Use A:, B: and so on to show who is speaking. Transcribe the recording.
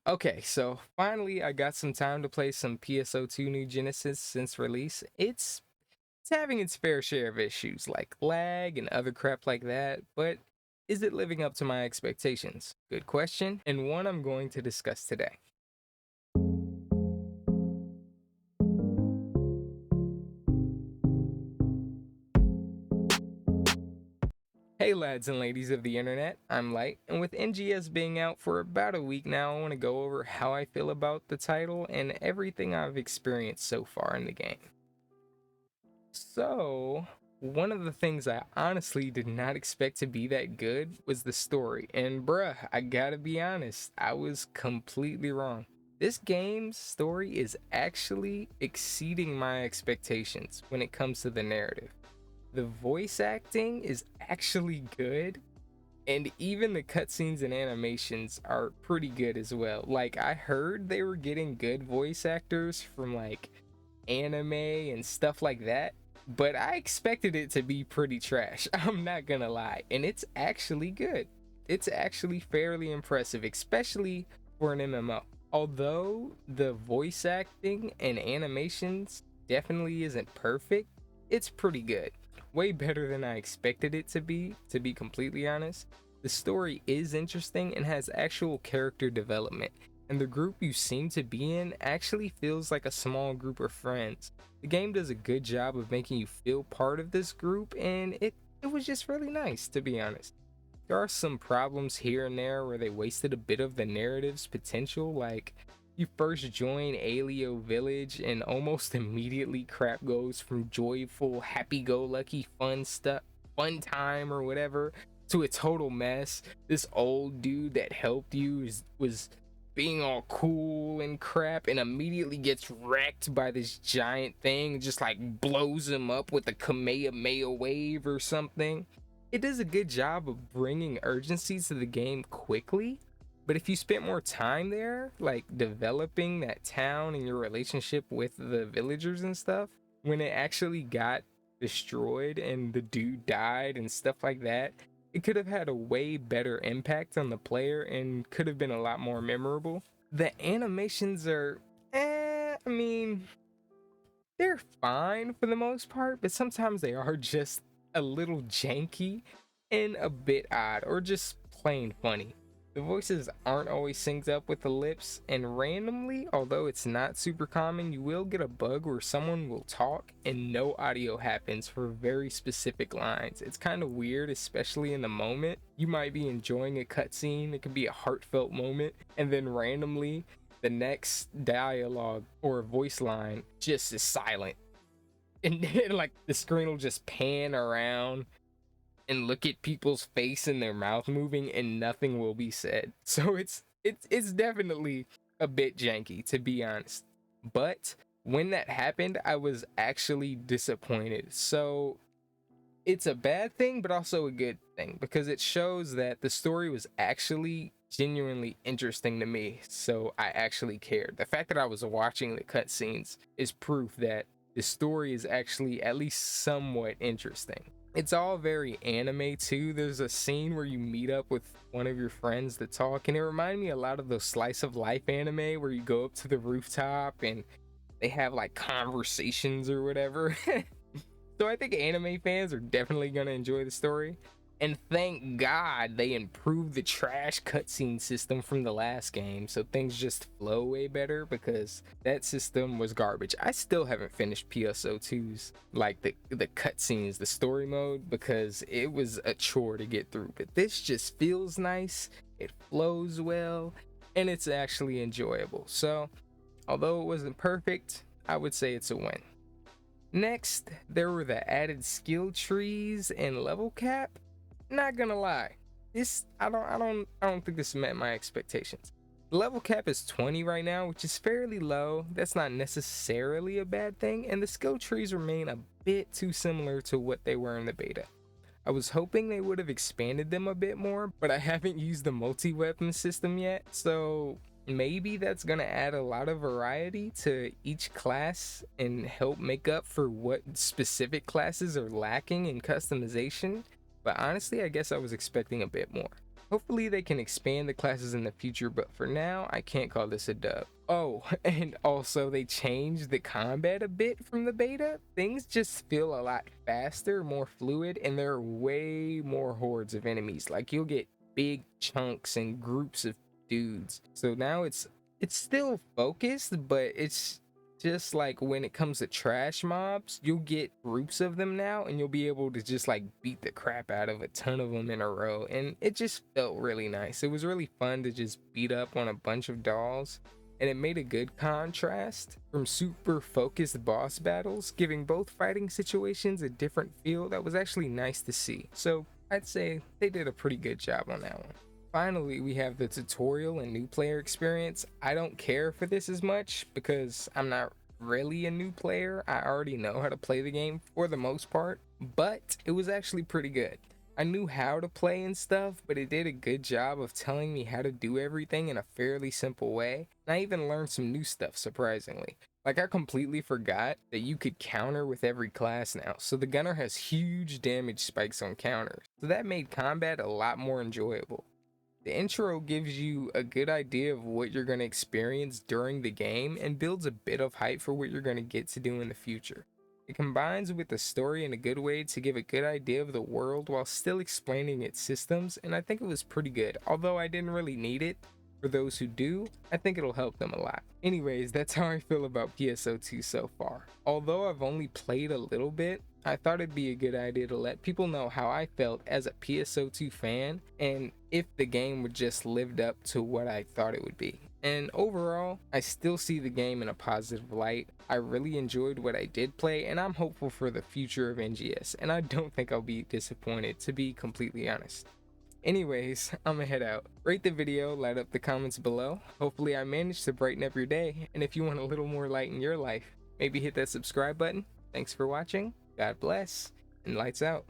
A: Okay, so finally I got some time to play some PSO2 New Genesis since release. It's having its fair share of issues like lag and other crap like that, but is it living up to my expectations? Good question, and one I'm going to discuss today. Hey lads and ladies of the internet, I'm Light, and with NGS being out for about a week now, I want to go over how I feel about the title and everything I've experienced so far in the game. So, one of the things I honestly did not expect to be that good was the story, and bruh, I gotta be honest, I was completely wrong. This game's story is actually exceeding my expectations when it comes to the narrative. The voice acting is actually good, and even the cutscenes and animations are pretty good as well. Like, I heard they were getting good voice actors from like anime and stuff like that, but I expected it to be pretty trash. I'm not gonna lie, and it's actually good. It's actually fairly impressive, especially for an MMO. Although the voice acting and animations definitely isn't perfect, it's pretty good. Way better than I expected it to be completely honest. The story is interesting and has actual character development, and the group you seem to be in actually feels like a small group of friends. The game does a good job of making you feel part of this group, and it was just really nice, to be honest. There are some problems here and there where they wasted a bit of the narrative's potential, like you first join Alio Village and almost immediately crap goes from joyful, happy-go-lucky fun time or whatever, to a total mess. This old dude that helped you was being all cool and crap and immediately gets wrecked by this giant thing, just like blows him up with a Kamehameha wave or something. It does a good job of bringing urgency to the game quickly, but if you spent more time there, like developing that town and your relationship with the villagers and stuff, when it actually got destroyed and the dude died and stuff like that, it could have had a way better impact on the player and could have been a lot more memorable. The animations are, I mean, they're fine for the most part, but sometimes they are just a little janky and a bit odd or just plain funny. The voices aren't always synced up with the lips, and randomly, although it's not super common, you will get a bug where someone will talk and no audio happens for very specific lines. It's kind of weird, especially in the moment. You might be enjoying a cutscene, it could be a heartfelt moment, and then randomly, the next dialogue or voice line just is silent. And then, like, the screen will just pan around and look at people's face and their mouth moving and nothing will be said. So it's definitely a bit janky, to be honest. But when that happened, I was actually disappointed. So it's a bad thing, but also a good thing because it shows that the story was actually genuinely interesting to me. So I actually cared. The fact that I was watching the cutscenes is proof that the story is actually at least somewhat interesting. It's all very anime too. There's a scene where you meet up with one of your friends to talk, and it reminded me a lot of those slice of life anime where you go up to the rooftop and they have like conversations or whatever. So I think anime fans are definitely gonna enjoy the story. And thank God they improved the trash cutscene system from the last game, so things just flow way better because that system was garbage. I still haven't finished PSO2's like the cutscenes, the story mode, because it was a chore to get through. But this just feels nice, it flows well, and it's actually enjoyable. So although it wasn't perfect, I would say it's a win. Next, there were the added skill trees and level cap. Not gonna lie, this I don't think this met my expectations. The level cap is 20 right now, which is fairly low. That's not necessarily a bad thing, and the skill trees remain a bit too similar to what they were in the beta. I was hoping they would have expanded them a bit more, but I haven't used the multi-weapon system yet, so maybe that's gonna add a lot of variety to each class and help make up for what specific classes are lacking in customization. But honestly, I guess I was expecting a bit more. Hopefully they can expand the classes in the future, but for now, I can't call this a dub. Oh, and also they changed the combat a bit from the beta. Things just feel a lot faster, more fluid, and there are way more hordes of enemies. Like you'll get big chunks and groups of dudes. So now it's still focused, but it's just like when it comes to trash mobs, you'll get groups of them now and you'll be able to just like beat the crap out of a ton of them in a row. And it just felt really nice. It was really fun to just beat up on a bunch of dolls. And it made a good contrast from super focused boss battles, giving both fighting situations a different feel that was actually nice to see. So I'd say they did a pretty good job on that one. Finally, we have the tutorial and new player experience. I don't care for this as much because I'm not really a new player. I already know how to play the game for the most part, but it was actually pretty good. I knew how to play and stuff, but it did a good job of telling me how to do everything in a fairly simple way. And I even learned some new stuff, surprisingly. Like I completely forgot that you could counter with every class now, so the gunner has huge damage spikes on counters. So that made combat a lot more enjoyable. The intro gives you a good idea of what you're going to experience during the game and builds a bit of hype for what you're going to get to do in the future. It combines with the story in a good way to give a good idea of the world while still explaining its systems, and I think it was pretty good. Although I didn't really need it, for those who do, I think it'll help them a lot. Anyways, that's how I feel about PSO2 so far. Although I've only played a little bit, I thought it'd be a good idea to let people know how I felt as a PSO2 fan and if the game would just lived up to what I thought it would be. And overall, I still see the game in a positive light. I really enjoyed what I did play and I'm hopeful for the future of NGS, and I don't think I'll be disappointed, to be completely honest. Anyways, I'ma head out. Rate the video, light up the comments below. Hopefully I managed to brighten up your day, and if you want a little more light in your life, maybe hit that subscribe button. Thanks for watching, God bless, and lights out.